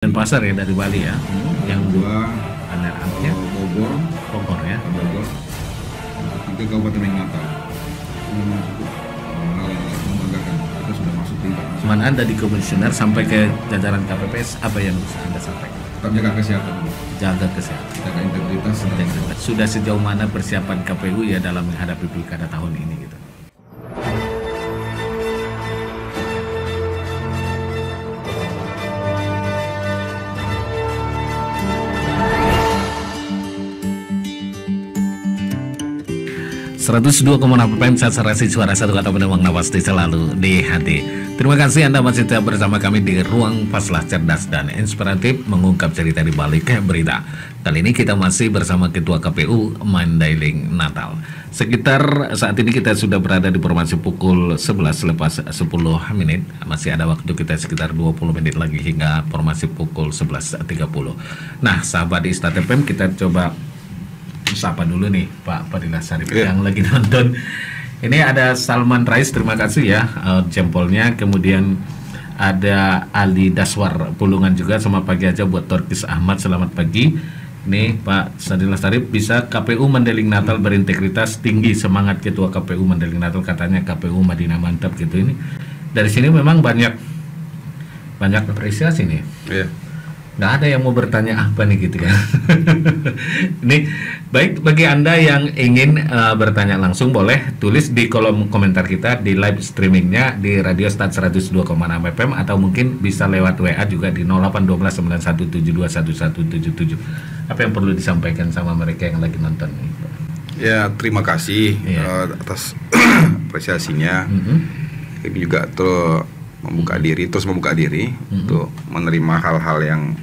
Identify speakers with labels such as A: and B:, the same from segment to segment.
A: Denpasar ya dari Bali ya. Yang
B: Dua
A: runner-up-nya
B: Bogor,
A: Bogor ya.
B: Bogor. Yang ketiga Kabupaten Natal. Itu memang cukup hal yang sangat membanggakan. Kita sudah masuk tingkat nasional.
A: Cuman Anda di komisioner sampai ke jajaran KPPS, apa yang bisa Anda sampaikan?
B: Tetap jaga kesehatan,
A: Jaga kesehatan.
B: jaga integritas.
A: Sudah sejauh mana persiapan KPU ya dalam menghadapi pilkada tahun ini gitu? ...102,6 FM saturasi suara satu kata penumpang pasti selalu di hati. Terima kasih Anda masih tetap bersama kami di Ruang Paslah Cerdas dan Inspiratif mengungkap cerita di balik berita. Kali ini kita masih bersama Ketua KPU Mandailing Natal. Sekitar saat ini kita sudah berada di formasi pukul 11 lepas 10 menit. Masih ada waktu kita sekitar 20 menit lagi hingga formasi pukul 11.30. Nah, sahabat di Istat FM, kita coba sapa dulu nih Pak Fadilah Sarip yang lagi nonton. Ini ada Salman Rais, terima kasih ya jempolnya. Kemudian ada Ali Daswar Pulungan juga, sama pagi aja buat Torkis Ahmad, selamat pagi. Nih Pak Fadilah Sarip, bisa KPU Mandailing Natal berintegritas tinggi, semangat Ketua KPU Mandailing Natal, katanya KPU Madinah mantap gitu. Ini dari sini memang banyak apresiasi nih.
B: Iya.
A: Nggak ada yang mau bertanya apa nih gitu kan. Ini baik, bagi Anda yang ingin bertanya langsung boleh tulis di kolom komentar kita di live streamingnya di Radio Stat 102,6 FM, atau mungkin bisa lewat WA juga di 081291721177. Apa yang perlu disampaikan sama mereka yang lagi nonton nih?
B: Ya, terima kasih atas apresiasinya. Ini juga terus membuka diri untuk menerima hal-hal yang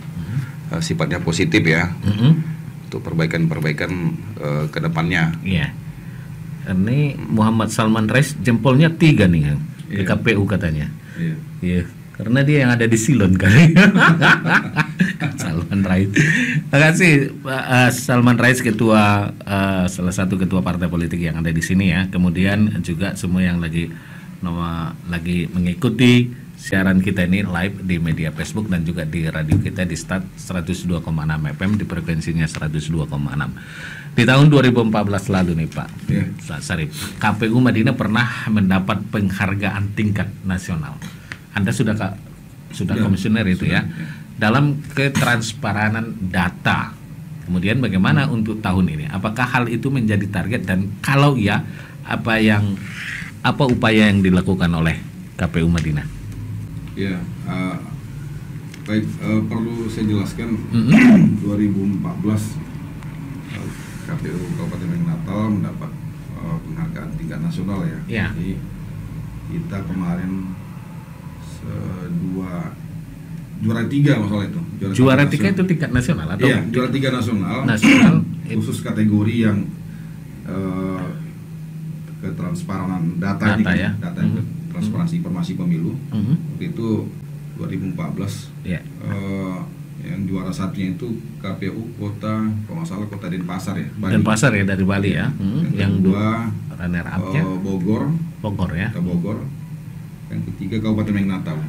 B: sifatnya positif ya, untuk perbaikan-perbaikan ke depannya.
A: Iya. Ini Muhammad Salman Rais jempolnya 3 nih di KPU katanya. Iya. Karena dia yang ada di Silon kali. Salman Rais. Terima kasih Pak Salman Rais, ketua salah satu ketua partai politik yang ada di sini ya. Kemudian juga semua yang lagi mengikuti siaran kita ini live di media Facebook dan juga di radio kita di Stat 102,6 FM di frekuensinya 102,6. Di tahun 2014 lalu nih Pak Sarip, KPU Madinah pernah mendapat penghargaan tingkat nasional. Anda sudah komisioner itu ya, dalam ketransparan data. Kemudian bagaimana untuk tahun ini? Apakah hal itu menjadi target, dan kalau ya, apa upaya yang dilakukan oleh KPU Madinah?
B: Ya, baik, perlu saya jelaskan 2014 KPU Kabupaten Natal mendapat penghargaan tingkat nasional ya. Jadi kita kemarin juara 3 masalah itu.
A: Juara 3 itu tingkat nasional atau?
B: Iya, juara 3 nasional khusus kategori yang ketransparan data ya. Transparansi informasi pemilu. Waktu itu 2014 yang juara satunya itu KPU kota, kalau nggak salah kota Denpasar ya, Bali.
A: Denpasar ya dari Bali ya.
B: Yang kedua
A: runner up-nya Bogor ya.
B: Bogor. Yang ketiga Kabupaten Natal.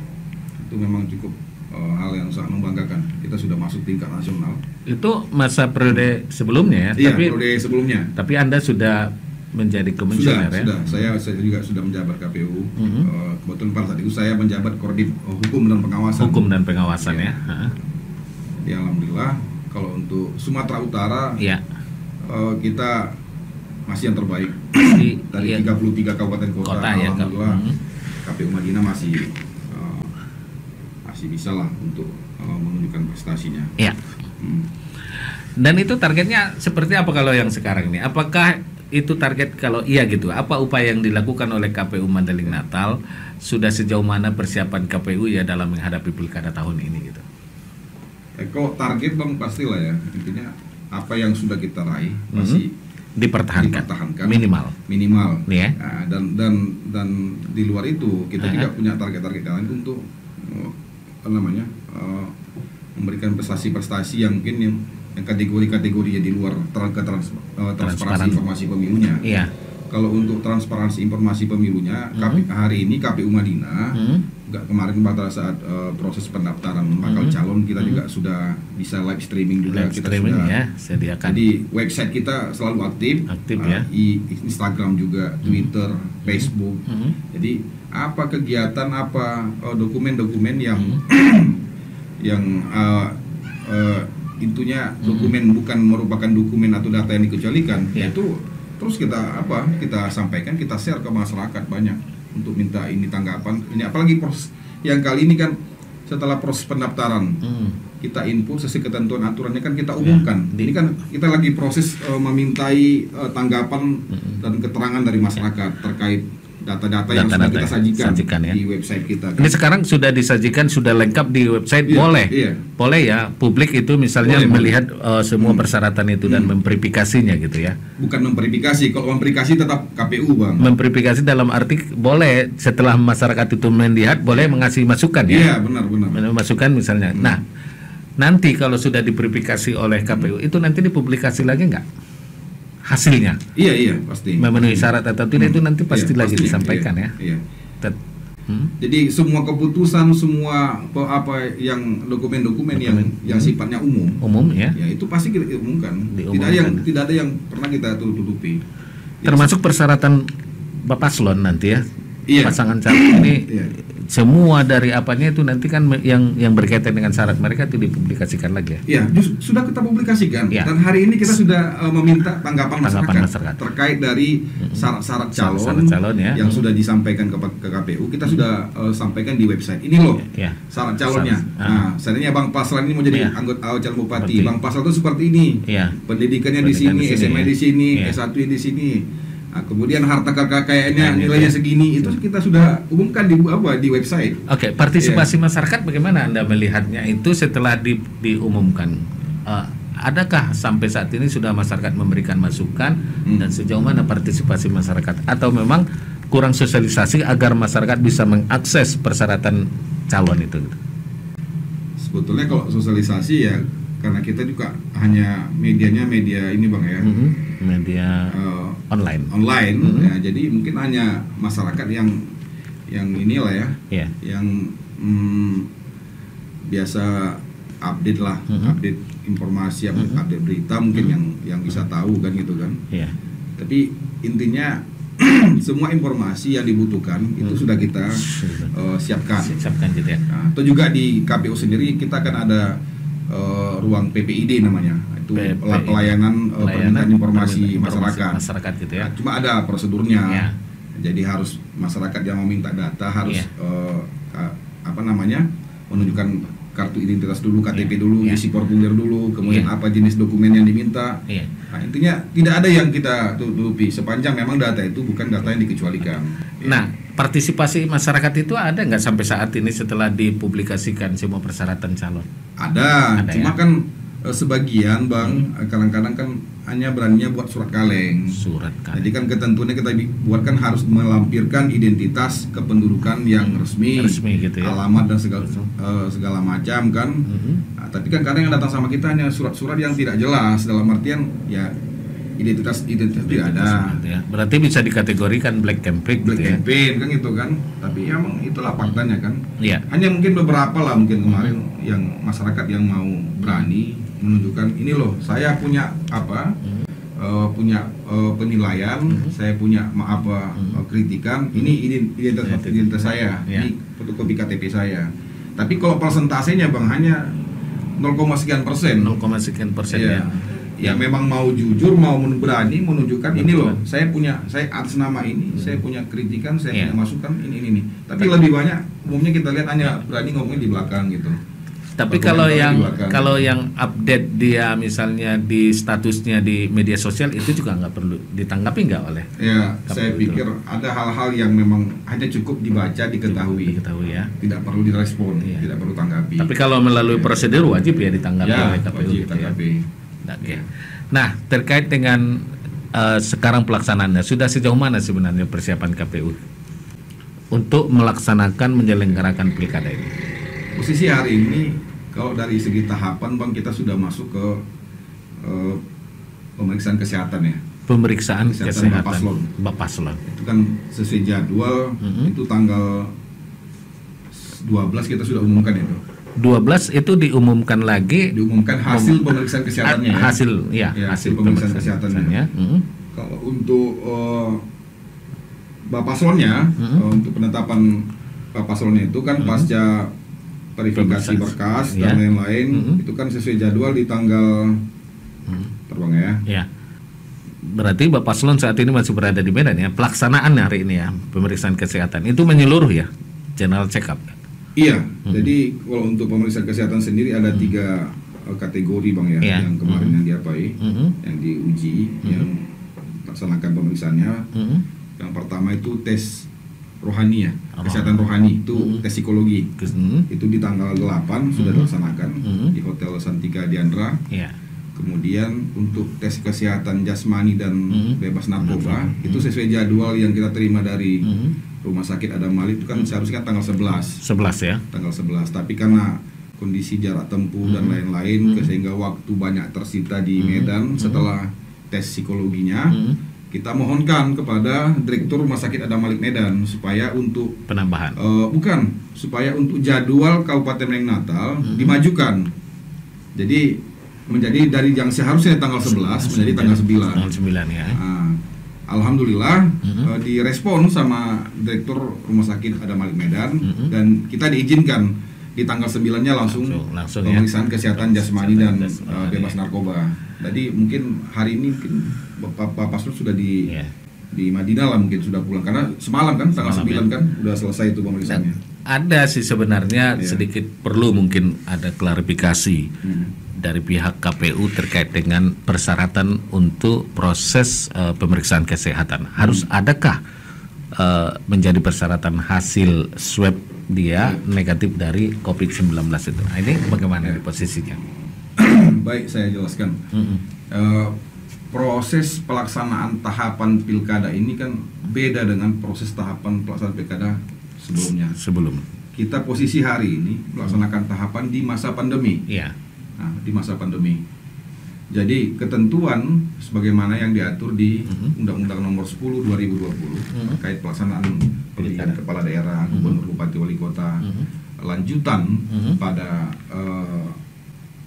B: Itu memang cukup hal yang sangat membanggakan. Kita sudah masuk tingkat nasional. Itu
A: masa periode sebelumnya ya.
B: Iya, periode sebelumnya.
A: Tapi Anda sudah menjadi komisioner ya?
B: Sudah. Saya juga sudah menjabat KPU. Kebetulan pada saat itu saya menjabat Koordinat Hukum dan Pengawasan. Ya. Ya, alhamdulillah. Kalau untuk Sumatera Utara, kita masih yang terbaik. Dari 33 kabupaten kota ya, alhamdulillah. KPU Madinah masih bisa lah untuk menunjukkan prestasinya. Iya.
A: Dan itu targetnya seperti apa kalau yang sekarang ini? Apakah itu target, kalau iya gitu, apa upaya yang dilakukan oleh KPU Mandailing Natal, sudah sejauh mana persiapan KPU ya dalam menghadapi pilkada tahun ini gitu?
B: Kalau target Bang pastilah ya, intinya apa yang sudah kita raih masih
A: dipertahankan minimal
B: ya. Nah, dan di luar itu kita juga punya target-target lain untuk memberikan prestasi-prestasi yang mungkin yang kategori-kategori di luar transparansi informasi pemilunya. kalau untuk transparansi informasi pemilunya, hari ini KPU Madinah, kemarin pada saat proses pendaftaran bakal calon kita juga sudah bisa live streaming juga.
A: Live streaming sudah, ya, sediakan.
B: Jadi website kita selalu aktif ya. Instagram juga, Twitter, Facebook. Jadi apa kegiatan, apa dokumen-dokumen yang yang intinya dokumen bukan merupakan dokumen atau data yang dikecualikan, itu terus kita sampaikan, kita share ke masyarakat banyak untuk minta ini tanggapan. Ini apalagi proses yang kali ini kan setelah proses pendaftaran kita input sesuai ketentuan aturannya kan kita umumkan. Ini kan kita lagi proses memintai tanggapan dan keterangan dari masyarakat terkait data-data yang sudah kita sajikan ya, di website kita.
A: Ini sekarang sudah disajikan, sudah lengkap di website, boleh ya, publik itu misalnya melihat semua persyaratan itu dan memverifikasinya gitu ya.
B: Bukan memverifikasi, kalau memverifikasi tetap KPU bang.
A: Memverifikasi dalam arti boleh setelah masyarakat itu melihat, boleh mengasih masukan ya.
B: Iya benar.
A: Masukan misalnya. Nah, nanti kalau sudah diverifikasi oleh KPU itu nanti dipublikasi lagi nggak? Hasilnya
B: iya pasti
A: memenuhi syarat atau tidak itu nanti pasti lagi disampaikan ya.
B: Jadi semua keputusan, semua apa yang dokumen-dokumen yang sifatnya umum ya itu pasti kita umumkan. Tidak ada yang pernah kita tutupi.
A: Termasuk persyaratan Bapak Paslon nanti ya. Pasangan calon ini semua dari apanya itu nanti kan yang berkaitan dengan syarat mereka itu dipublikasikan lagi ya.
B: Iya, sudah kita publikasikan dan hari ini kita sudah meminta tanggapan masyarakat terkait dari syarat calon yang sudah disampaikan ke KPU. Kita sudah sampaikan di website. Ini loh syarat calonnya. Nah, seandainya Bang Paslan ini mau jadi anggota calon bupati, Bang Paslan itu seperti ini. Pendidikannya di sini, SMA di sini, S1 di sini. Nah, kemudian harta kekayaannya nilainya segini, itu kita sudah umumkan di website.
A: Oke, partisipasi masyarakat bagaimana Anda melihatnya itu setelah diumumkan? Adakah sampai saat ini sudah masyarakat memberikan masukan dan sejauh mana partisipasi masyarakat? Atau memang kurang sosialisasi agar masyarakat bisa mengakses persyaratan calon itu?
B: Sebetulnya kalau sosialisasi ya karena kita juga hanya media ini bang ya,
A: media online
B: ya, jadi mungkin hanya masyarakat yang inilah ya, yang biasa update lah, update informasi, update berita mungkin yang bisa tahu kan gitu kan. Tapi intinya semua informasi yang dibutuhkan itu sudah kita siapkan
A: gitu ya.
B: Nah, atau juga di KPU sendiri kita akan ada ruang PPID namanya, itu pelayanan permintaan informasi masyarakat
A: gitu ya.
B: Cuma ada prosedurnya. Jadi harus masyarakat yang mau minta data harus menunjukkan kartu identitas dulu, KTP dulu, isi formulir dulu, kemudian apa jenis dokumen yang diminta. Nah, intinya tidak ada yang kita tutupi sepanjang memang data itu bukan data yang dikecualikan.
A: Nah, partisipasi masyarakat itu ada nggak sampai saat ini setelah dipublikasikan semua persyaratan calon?
B: Ada cuma kan sebagian bang kadang-kadang kan hanya beraninya buat surat kaleng. Jadi kan ketentuannya kita buatkan harus melampirkan identitas kependudukan yang resmi
A: gitu ya.
B: Alamat dan segala macam kan. Nah, tapi kan kadang yang datang sama kita hanya surat-surat yang tidak jelas, dalam artian ya identitas tidak ada.
A: Ya. Berarti bisa dikategorikan black campaign
B: kan gitu kan. Tapi ya emang itulah faktanya kan. Hanya mungkin beberapa lah mungkin kemarin yang masyarakat yang mau berani menunjukkan ini loh saya punya punya penilaian, saya punya kritikan, ini identitas saya, ini fotokopi KTP saya. Tapi kalau persentasenya bang hanya 0,sekian persen. Ya memang mau jujur, mau berani menunjukkan ini loh saya atas nama ini saya punya kritikan, saya punya masukan ini. Tapi lebih banyak umumnya kita lihat hanya berani ngomongin di belakang gitu.
A: Tapi kalau yang update dia misalnya di statusnya di media sosial itu juga nggak perlu ditanggapi nggak oleh?
B: Ya, saya pikir ada hal-hal yang memang hanya cukup dibaca, diketahui ya. Tidak perlu direspon, tidak perlu tanggapi.
A: Tapi kalau melalui prosedur wajib ya ditanggapi oleh KPU. Gitu ya. Nah, terkait dengan sekarang pelaksanaannya sudah sejauh mana sebenarnya persiapan KPU untuk melaksanakan menyelenggarakan pilkada ini?
B: Posisi hari ini kalau dari segi tahapan bang kita sudah masuk ke pemeriksaan kesehatan ya.
A: pemeriksaan kesehatan Bapaslon.
B: Itu kan sesuai jadwal, itu tanggal 12 kita sudah umumkan itu.
A: 12 itu diumumkan
B: hasil pemeriksaan kesehatannya
A: hasil
B: pemeriksaan kesehatannya. Kalau untuk Bapaslonnya, untuk penetapan Bapaslonnya itu kan pasca verifikasi berkas dan lain-lain, itu kan sesuai jadwal di tanggal terbang ya.
A: Berarti Bapaslon saat ini masih berada di Medan ya. Pelaksanaan hari ini ya pemeriksaan kesehatan itu menyeluruh ya, general check up.
B: Iya, jadi kalau untuk pemeriksaan kesehatan sendiri ada 3 kategori Bang ya, yang kemarin yang diapai, yang diuji, yang laksanakan pemeriksaannya. Yang pertama itu tes rohani ya, kesehatan rohani, itu tes psikologi. Itu di tanggal 8 sudah dilaksanakan di Hotel Santika Diandra. Kemudian untuk tes kesehatan jasmani dan bebas narkoba, itu sesuai jadwal yang kita terima dari Rumah Sakit Adam Malik itu kan seharusnya tanggal 11
A: ya.
B: Tanggal 11, tapi karena kondisi jarak tempuh dan lain-lain sehingga waktu banyak tersita di Medan setelah tes psikologinya, kita mohonkan kepada Direktur Rumah Sakit Adam Malik Medan supaya untuk
A: penambahan
B: supaya untuk jadwal Kabupaten Medan Natal dimajukan. Jadi menjadi dari yang seharusnya tanggal 11 menjadi tanggal 9.
A: Tanggal 9 ya.
B: Alhamdulillah direspon sama Direktur Rumah Sakit Adam Malik Medan dan kita diizinkan di tanggal 9-nya langsung pemeriksaan kesehatan jasmani dan bebas narkoba. Jadi mungkin hari ini Bapak Paslon sudah di Madinah lah, mungkin sudah pulang karena semalam kan tanggal 9 kan udah selesai itu pemeriksaannya.
A: Ada sih sebenarnya sedikit perlu mungkin ada klarifikasi dari pihak KPU terkait dengan persyaratan untuk proses pemeriksaan kesehatan. Harus adakah menjadi persyaratan hasil swab dia negatif dari COVID-19 itu? Nah, ini bagaimana posisinya?
B: Baik, saya jelaskan. Proses pelaksanaan tahapan pilkada ini kan beda dengan proses tahapan pelaksanaan pilkada sebelum. Kita posisi hari ini melaksanakan tahapan di masa pandemi. Nah, di masa pandemi. Jadi ketentuan sebagaimana yang diatur di Undang-Undang Nomor 10 2020 terkait pelaksanaan pemilihan kepala daerah, gubernur, bupati, wali kota, lanjutan pada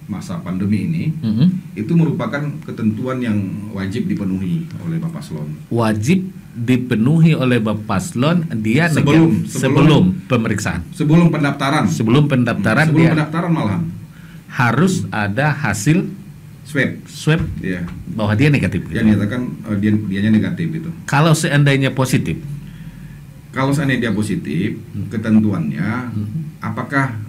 B: masa pandemi ini, itu merupakan ketentuan yang wajib dipenuhi oleh Bapaslon.
A: Wajib dipenuhi oleh Bapaslon dia sebelum pemeriksaan.
B: Sebelum pendaftaran malahan
A: harus ada hasil swab bahwa dia negatif.
B: Yang dinyatakan dianya negatif itu.
A: Kalau seandainya positif,
B: ketentuannya apakah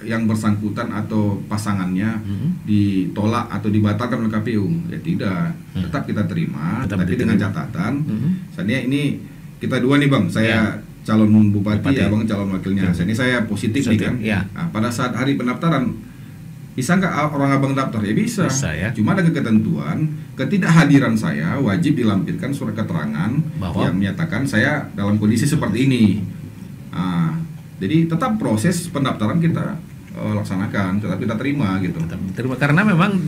B: yang bersangkutan atau pasangannya ditolak atau dibatalkan oleh KPU? Ya tidak, tetap kita terima, tapi dengan catatan. Misalnya ini kita dua nih Bang, saya calon bupati, Abang calon wakilnya. Ini saya positif nih kan. Nah, pada saat hari pendaftaran bisa nggak orang Abang daftar? Ya bisa ya. Cuma ada ketentuan ketidakhadiran saya wajib dilampirkan surat keterangan yang menyatakan saya dalam kondisi seperti ini. Jadi tetap proses pendaftaran kita laksanakan, tetap kita terima gitu.
A: Terima karena memang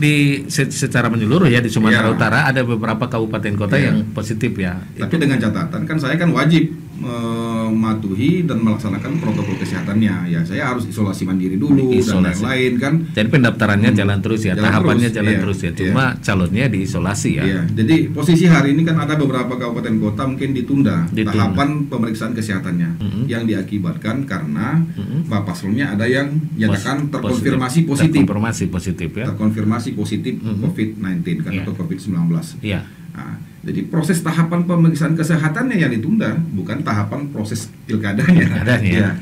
A: secara menyeluruh ya di Sumatera Utara ada beberapa kabupaten kota yang positif ya.
B: Tapi dengan catatan kan saya kan wajib mematuhi dan melaksanakan protokol kesehatannya. Ya saya harus isolasi mandiri dulu dan lain-lain kan.
A: Jadi pendaftarannya jalan terus ya, tahapannya jalan terus ya. Cuma calonnya diisolasi ya.
B: Jadi posisi hari ini kan ada beberapa kabupaten kota mungkin ditunda. Tahapan pemeriksaan kesehatannya yang diakibatkan karena Bapaslonnya ada yang nyatakan terkonfirmasi positif. Terkonfirmasi positif COVID-19 kan atau COVID-19. Nah, jadi proses tahapan pemeriksaan kesehatannya yang ditunda, bukan tahapan proses pilkadanya.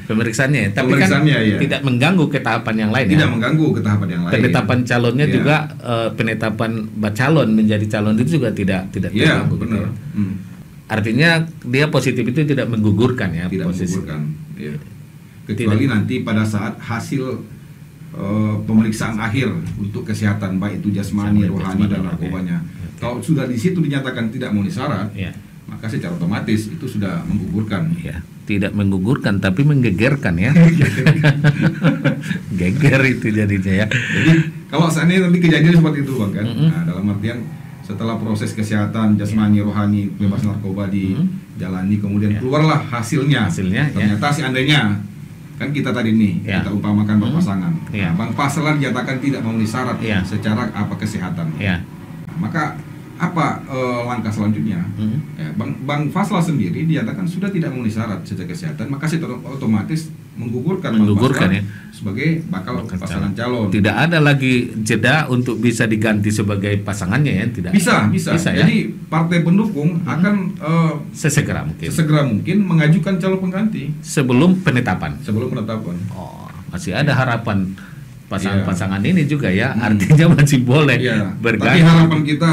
A: Pemeriksaannya. Tapi kan tidak mengganggu ke tahapan yang lain.
B: Tidak mengganggu ke tahapan yang lain.
A: Penetapan calonnya juga penetapan calon menjadi calon itu juga tidak terganggu.
B: Benar.
A: Artinya dia positif itu tidak menggugurkan ya.
B: Tidak menggugurkan. Kecuali nanti pada saat hasil pemeriksaan akhir untuk kesehatan baik itu jasmani, rohani dan narkobanya. Kalau sudah di situ dinyatakan tidak memenuhi syarat, maka secara otomatis itu sudah menggugurkan.
A: Tidak menggugurkan tapi menggegerkan ya. Geger itu jadinya ya.
B: Jadi kalau seandainya nanti kejadian seperti itu Bang kan, dalam artian setelah proses kesehatan jasmani, rohani, bebas narkoba dijalani, kemudian keluarlah hasilnya. Ternyata seandainya kan kita tadi nih kita umpamakan berpasangan, Bang Faslan dinyatakan tidak memenuhi syarat secara kesehatan. Maka apa langkah selanjutnya? Bang Fasla sendiri dinyatakan sudah tidak memenuhi syarat secara kesehatan, maka secara otomatis menggugurkan
A: ya
B: sebagai bakal pasangan calon.
A: Tidak ada lagi jeda untuk bisa diganti sebagai pasangannya ya, tidak.
B: Bisa ya? Jadi partai pendukung akan
A: sesegera
B: mungkin mengajukan calon pengganti
A: sebelum penetapan. Oh, masih ada harapan pasangan-pasangan ini juga ya, artinya masih boleh berganti.
B: Tapi harapan kita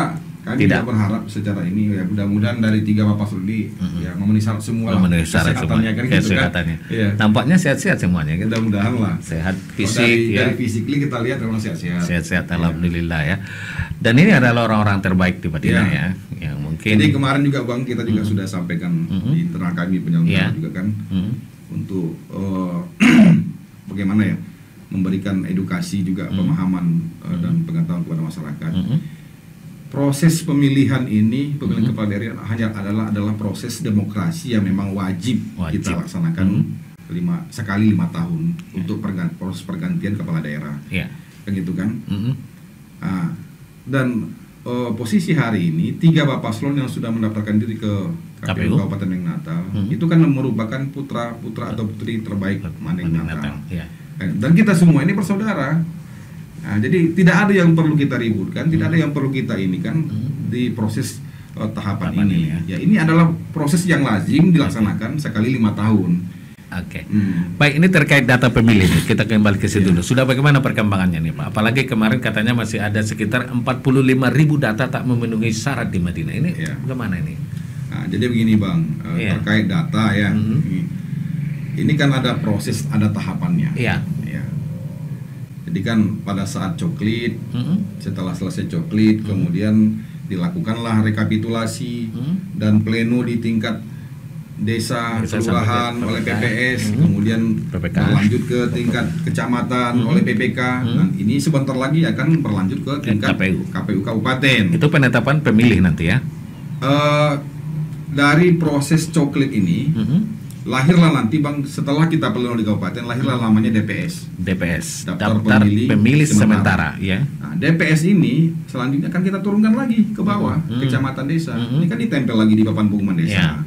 B: tidak berharap secara ini ya, mudah-mudahan dari 3 Bapak Sudi ya memenuhi syarat semua kesehatannya kan gitu kan.
A: Nampaknya sehat-sehat semuanya gitu.
B: Mudah-mudahan lah.
A: Sehat fisik
B: dari fisikly kita lihat memang sehat-sehat.
A: Sehat-sehat alhamdulillah ya. Dan ini adalah orang-orang terbaik di Madinah ya, yang mungkin.
B: Jadi kemarin juga Bang kita juga sudah sampaikan di internal kami penyelenggara juga kan untuk bagaimana ya memberikan edukasi juga pemahaman dan pengetahuan kepada masyarakat. Proses pemilihan ini, pemilihan kepala daerah adalah proses demokrasi yang memang wajib. Kita laksanakan sekali 5 tahun untuk proses pergantian kepala daerah, kan gitu kan. Dan posisi hari ini 3 Bapak Paslon yang sudah mendaftarkan diri ke KPU Kabupaten Mandailing Natal itu kan merupakan putra atau putri terbaik Mandailing Natal. Dan kita semua ini bersaudara. Nah, jadi tidak ada yang perlu kita ributkan, tidak ada yang perlu kita ini kan di proses tahapan ini. Ya ini adalah proses yang lazim dilaksanakan sekali 5 tahun.
A: Baik, ini terkait data pemilih nih. Kita kembali ke situ dulu. Sudah bagaimana perkembangannya nih Pak? Apalagi kemarin katanya masih ada sekitar 45.000 data tak memenuhi syarat di Madinah. Ini bagaimana ini?
B: Nah, jadi begini Bang, terkait data ya. Ini kan ada proses, ada tahapannya. Jadi kan pada saat coklit, setelah selesai coklit, kemudian dilakukanlah rekapitulasi dan pleno di tingkat desa, kelurahan oleh PPS, kemudian berlanjut ke tingkat kecamatan oleh PPK, dan ini sebentar lagi akan berlanjut ke tingkat KPU Kabupaten.
A: Itu penetapan pemilih nanti ya?
B: Dari proses coklit ini, lahirlah nanti Bang, setelah kita pleno di kabupaten, lahirlah namanya DPS, daftar pemilih sementara ya. Nah, DPS ini selanjutnya akan kita turunkan lagi ke bawah, kecamatan desa. Ini kan ditempel lagi di papan pengumuman desa.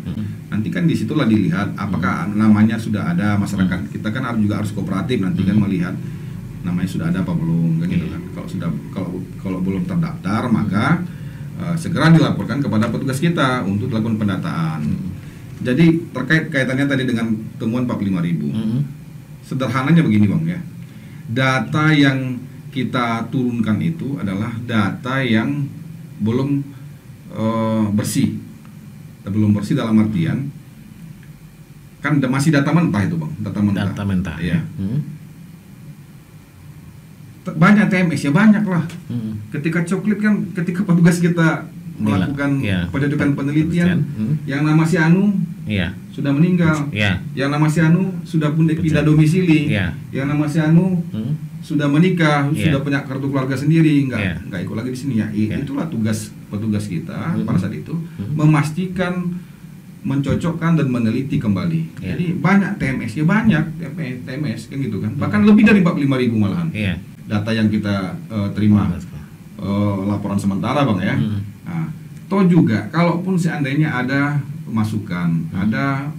B: Nanti kan disitulah dilihat apakah namanya sudah ada, masyarakat kita kan juga harus kooperatif nanti kan melihat namanya sudah ada apa belum kan gitu kan. Kalau belum terdaftar maka segera dilaporkan kepada petugas kita untuk dilakukan pendataan. Jadi terkait kaitannya tadi dengan temuan 45.000, sederhananya begini Bang ya, data yang kita turunkan itu adalah data yang belum bersih. Belum bersih dalam artian kan masih data mentah itu Bang, data mentah ya. Banyak TMS ya, banyak lah. Ketika coklit kan, ketika petugas kita melakukan pendudukan penelitian, yang nama si Anu sudah meninggal, yang nama si Anu sudah pindah domisili, yang nama si Anu sudah menikah, sudah punya kartu keluarga sendiri, nggak ikut lagi di sini ya. Itulah tugas petugas kita pada saat itu, memastikan, mencocokkan dan meneliti kembali. Jadi banyak TMS ya, banyak TMS kan gitu kan, bahkan lebih dari 45.000 malahan. Data yang kita terima laporan sementara Bang ya. Nah, toh juga kalaupun seandainya ada masukan, ada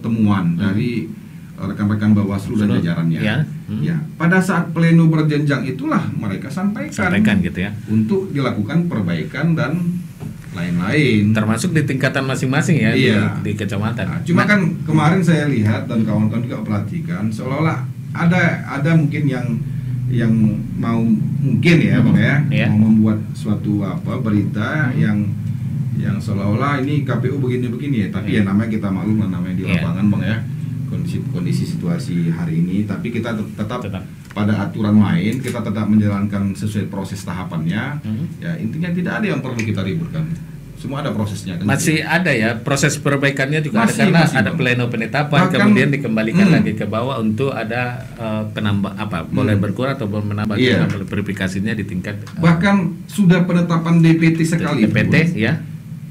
B: temuan dari rekan-rekan Bawaslu dan jajarannya, ya pada saat pleno berjenjang itulah mereka sampaikan
A: gitu ya,
B: untuk dilakukan perbaikan dan lain-lain,
A: termasuk di tingkatan masing-masing ya, di kecamatan.
B: Nah, cuma kan kemarin saya lihat dan kawan-kawan juga perhatikan seolah-olah ada mungkin yang mau mungkin ya Bang ya, mau membuat suatu berita yang seolah-olah ini KPU begini-begini ya, tapi ya namanya kita maklum lah, namanya di lapangan Bang ya, kondisi situasi hari ini, tapi kita tetap pada aturan main, kita tetap menjalankan sesuai proses tahapannya. Ya intinya tidak ada yang perlu kita ributkan. semua ada prosesnya.
A: Masih ada ya proses perbaikannya juga ada karena ada pleno penetapan, kemudian dikembalikan lagi ke bawah untuk ada penambah boleh berkurang atau menambah verifikasinya di tingkat
B: bahkan sudah penetapan DPT sekalipun.
A: DPT ya.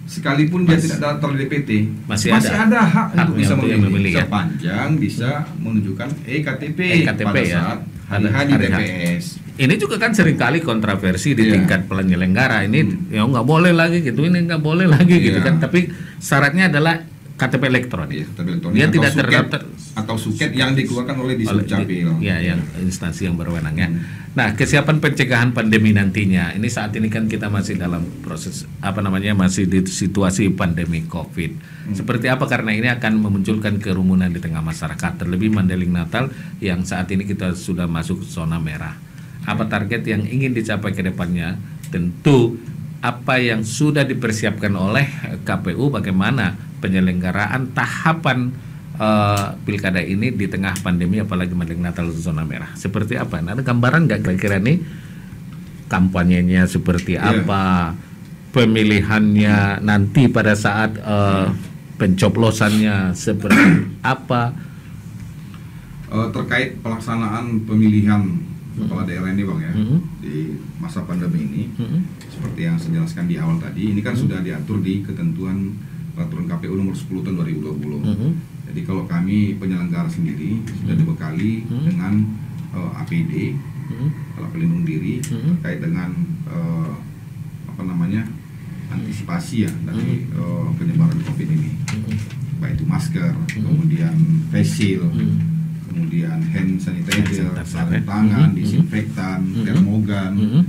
B: Sekalipun dia tidak daftar DPT,
A: masih ada
B: hak untuk bisa memilih
A: ya?
B: sepanjang bisa menunjukkan EKTP pada saat hari TPS.
A: Ini juga kan seringkali kontroversi di tingkat penyelenggara ini ya nggak boleh lagi gitu, ini nggak boleh lagi gitu kan. Tapi syaratnya adalah KTP elektronik. Dia tidak terdaftar
B: atau suket yang dikeluarkan oleh Disdukcapil.
A: Ya, yang instansi yang berwenang ya. Nah, kesiapan pencegahan pandemi nantinya. Ini saat ini kan kita masih dalam proses masih di situasi pandemi Covid. Seperti apa karena ini akan memunculkan kerumunan di tengah masyarakat, terlebih Mandailing Natal yang saat ini kita sudah masuk zona merah. Apa target yang ingin dicapai ke depannya? Tentu apa yang sudah dipersiapkan oleh KPU, bagaimana penyelenggaraan tahapan pilkada ini di tengah pandemi, apalagi Mandailing Natal zona merah. Seperti apa? Nah, ada gambaran nggak kira-kira nih kampanyenya seperti apa, pemilihannya nanti pada saat pencoblosannya seperti apa?
B: Terkait pelaksanaan pemilihan kepala daerah ini Bang ya, di masa pandemi ini, seperti yang saya jelaskan di awal tadi, ini kan sudah diatur di ketentuan peraturan KPU nomor 10 tahun 2020. Jadi kalau kami penyelenggara sendiri sudah dibekali dengan APD, alat pelindung diri, terkait dengan antisipasi ya dari penyebaran COVID ini, baik itu masker, kemudian face shield, kemudian hand sanitizer, sarung tangan, disinfektan, termogan,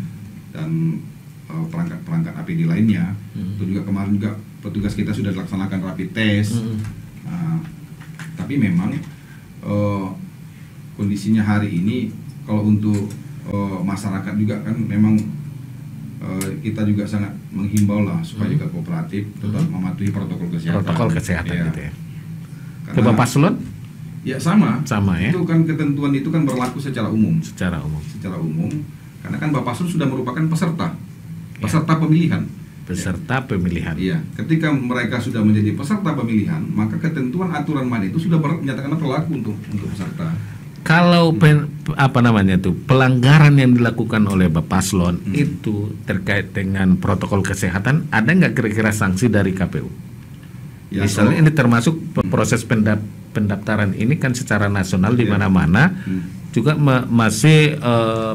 B: dan perangkat-perangkat APD lainnya. Itu juga kemarin juga petugas kita sudah dilaksanakan rapid test. Tapi memang kondisinya hari ini kalau untuk masyarakat juga kan memang kita juga sangat menghimbau lah supaya juga kooperatif, tetap mematuhi protokol kesehatan.
A: Protokol kesehatan gitu ya. Ke Bapak Paslon?
B: Ya sama ya.
A: Itu
B: kan ketentuan itu kan berlaku secara umum.
A: Secara umum.
B: Karena kan Bapak Paslon sudah merupakan peserta pemilihan.
A: Peserta pemilihan.
B: Iya. Ketika mereka sudah menjadi peserta pemilihan, maka ketentuan aturan main itu sudah menyatakan berlaku untuk peserta.
A: Kalau pelanggaran yang dilakukan oleh Bapak Paslon itu terkait dengan protokol kesehatan, ada nggak kira-kira sanksi dari KPU? Ya, misalnya ini termasuk proses pendaftaran ini kan secara nasional di mana-mana juga masih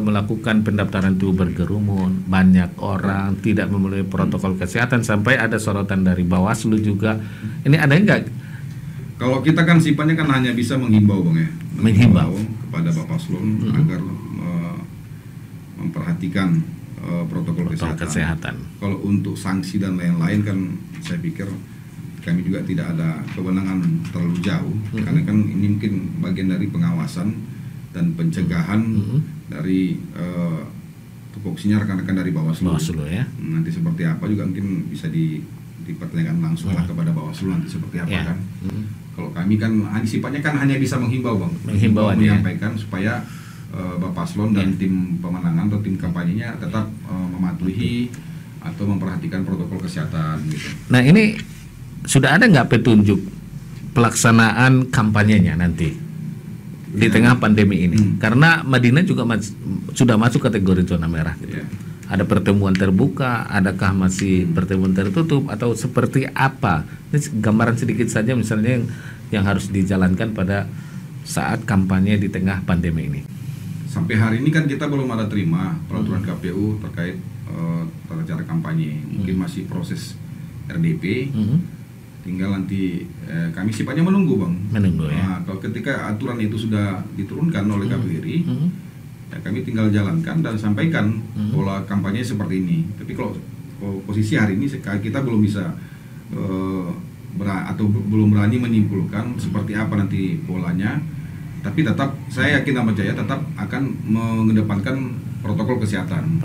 A: melakukan pendaftaran itu berkerumun, banyak orang tidak memenuhi protokol kesehatan, sampai ada sorotan dari Bawaslu juga. Ini ada nggak?
B: Kalau kita kan sifatnya kan hanya bisa menghimbau Bang ya,
A: menghimbau
B: kepada Bapak Paslon agar memperhatikan protokol kesehatan. Kalau untuk sanksi dan lain-lain kan saya pikir kami juga tidak ada kewenangan terlalu jauh, karena kan ini mungkin bagian dari pengawasan dan pencegahan dari tupoksinya rekan-rekan dari Bawaslu
A: ya.
B: Nanti seperti apa juga mungkin bisa dipertanyakan langsung lah kepada Bawaslu nanti seperti apa kan. Kalau kami kan sifatnya kan hanya bisa menghimbau Bang, menyampaikan supaya Bapak Paslon dan tim pemenangan atau tim kampanyenya tetap mematuhi atau memperhatikan protokol kesehatan gitu.
A: Nah, ini sudah ada nggak petunjuk pelaksanaan kampanyenya nanti di tengah pandemi ini? Karena Madinah juga sudah masuk kategori zona merah gitu. Ada pertemuan terbuka, adakah masih pertemuan tertutup atau seperti apa? Ini gambaran sedikit saja misalnya yang harus dijalankan pada saat kampanye di tengah pandemi ini.
B: Sampai hari ini kan kita belum ada terima peraturan KPU terkait tata cara kampanye. Mungkin masih proses RDP. Tinggal nanti kami sifatnya menunggu Bang.
A: Ya.
B: Kalau ketika aturan itu sudah diturunkan oleh KPU, ya kami tinggal jalankan dan sampaikan pola kampanye seperti ini. Tapi kalau posisi hari ini kita belum bisa atau belum berani menyimpulkan seperti apa nanti polanya. Tapi tetap saya yakin dan percaya tetap akan mengedepankan protokol kesehatan.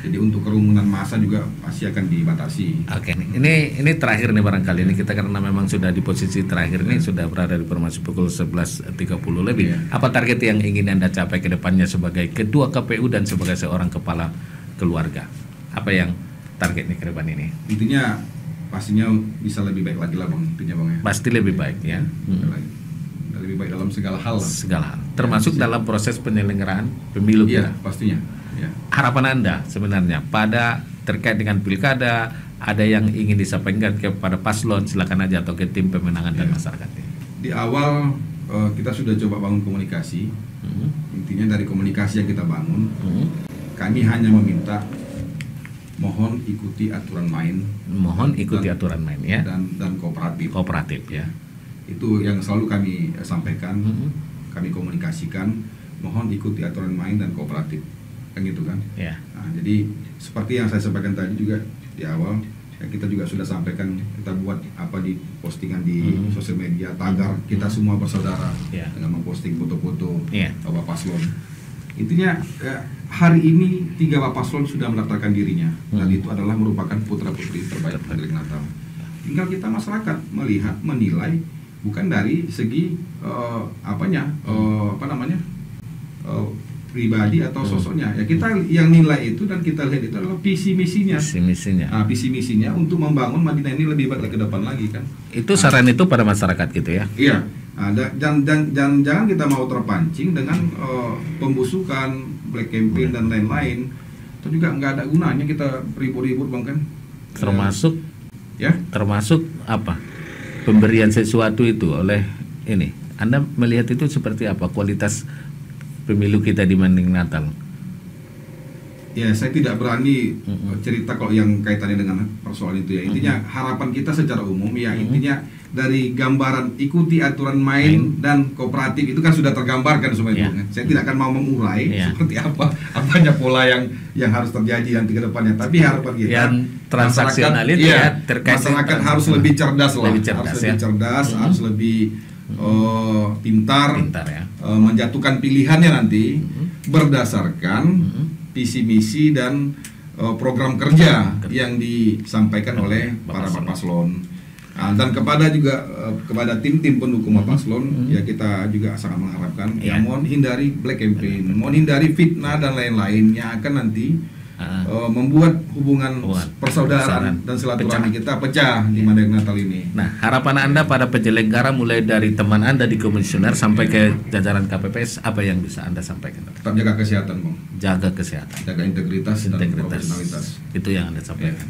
B: Jadi untuk kerumunan massa juga pasti akan dibatasi.
A: Oke, ini terakhir nih barangkali ini kita karena memang sudah di posisi terakhir nih, sudah berada di permasi pukul 11.30 lebih. Apa target yang ingin Anda capai ke depannya sebagai ketua KPU dan sebagai seorang kepala keluarga? Apa yang targetnya ke depan ini?
B: Intinya pastinya bisa lebih baik lagi lah Bang, intinya Bang ya.
A: Pasti lebih baik ya.
B: Lebih baik dalam segala hal lah.
A: Segala hal. Termasuk dalam proses penyelenggaraan pemilu.
B: Iya, pastinya. Ya.
A: Harapan Anda sebenarnya pada terkait dengan pilkada, ada yang ingin disampaikan kepada paslon, silakan aja, atau ke tim pemenangan dan masyarakat.
B: Di awal kita sudah coba bangun komunikasi. Intinya dari komunikasi yang kita bangun, kami hanya meminta mohon ikuti aturan main.
A: Mohon ikuti aturan main ya.
B: Dan kooperatif.
A: Kooperatif ya.
B: Itu yang selalu kami sampaikan, kami komunikasikan, mohon ikuti aturan main dan kooperatif. Kan gitu kan.
A: Ya.
B: Nah, jadi seperti yang saya sampaikan tadi juga di awal, ya kita juga sudah sampaikan, kita buat apa di postingan di sosial media, tagar kita semua bersaudara dengan memposting foto-foto Bapak Paslon. Intinya hari ini 3 Bapak Paslon sudah mendaftarkan dirinya, dan itu adalah merupakan putra-putri terbaik Mandeling Natal. Tinggal kita masyarakat melihat, menilai bukan dari segi pribadi atau sosoknya. Ya kita yang nilai itu dan kita lihat itu adalah visi misinya. Visi misinya untuk membangun Madinah ini lebih baik ke depan lagi kan.
A: Itu saran itu pada masyarakat gitu ya.
B: Iya. Jangan kita mau terpancing dengan pembusukan, black campaign dan lain-lain. Itu juga nggak ada gunanya kita ribut-ribut Bang kan.
A: Termasuk apa? Pemberian sesuatu itu oleh ini. Anda melihat itu seperti apa kualitas pemilu kita di Mandeling Natal?
B: Ya, saya tidak berani cerita kalau yang kaitannya dengan persoalan itu ya. Intinya harapan kita secara umum ya, intinya dari gambaran ikuti aturan main dan kooperatif itu kan sudah tergambarkan semua itu. Saya tidak akan mau mengurai seperti apanya pola yang harus terjadi nanti ke depannya. Tapi harapan kita
A: yang transaksional itu terkait
B: masyarakat harus lebih cerdas lah, harus lebih pintar menjatuhkan pilihannya nanti berdasarkan visi misi dan program kerja yang disampaikan oleh para paslon. Dan kepada tim-tim pendukung paslon ya kita juga sangat mengharapkan mohon hindari black campaign, mohon hindari fitnah dan lain-lain yang akan nanti membuat hubungan persaudaraan dan silaturahmi kita pecah di Mandeling Natal ini.
A: Nah, harapan Anda pada penyelenggara mulai dari teman Anda di komisioner sampai ke jajaran KPPS, apa yang bisa Anda sampaikan?
B: Tetap jaga kesehatan, Bang.
A: Jaga kesehatan.
B: Jaga integritas dan profesionalitas.
A: Itu yang Anda sampaikan.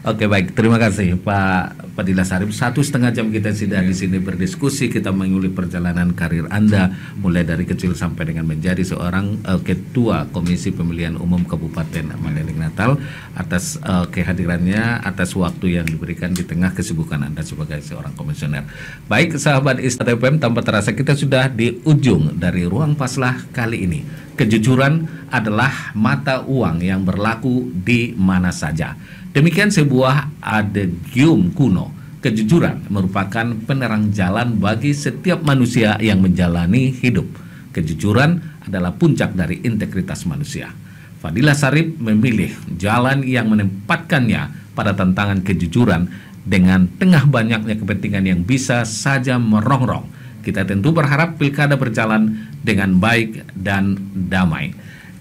A: Oke, baik, terima kasih Pak Fadilah Sarip. 1,5 jam kita sudah di sini berdiskusi, kita mengulik perjalanan karir Anda mulai dari kecil sampai dengan menjadi seorang ketua Komisi Pemilihan Umum Kabupaten Mandeling Natal, atas kehadirannya, atas waktu yang diberikan di tengah kesibukan Anda sebagai seorang komisioner. Baik, sahabat Istana FM, tanpa terasa kita sudah di ujung dari Ruang Paslah kali ini. Kejujuran adalah mata uang yang berlaku di mana saja. Demikian sebuah adegium kuno. Kejujuran merupakan penerang jalan bagi setiap manusia yang menjalani hidup. Kejujuran adalah puncak dari integritas manusia. Fadilah Sarip memilih jalan yang menempatkannya pada tantangan kejujuran dengan tengah banyaknya kepentingan yang bisa saja merongrong. Kita tentu berharap pilkada berjalan dengan baik dan damai.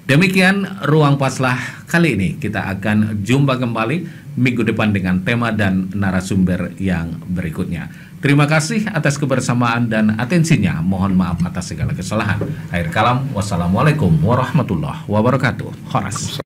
A: Demikian Ruang Paslah kali ini. Kita akan jumpa kembali minggu depan dengan tema dan narasumber yang berikutnya. Terima kasih atas kebersamaan dan atensinya. Mohon maaf atas segala kesalahan. Akhir kalam, wassalamualaikum warahmatullahi wabarakatuh. Horas.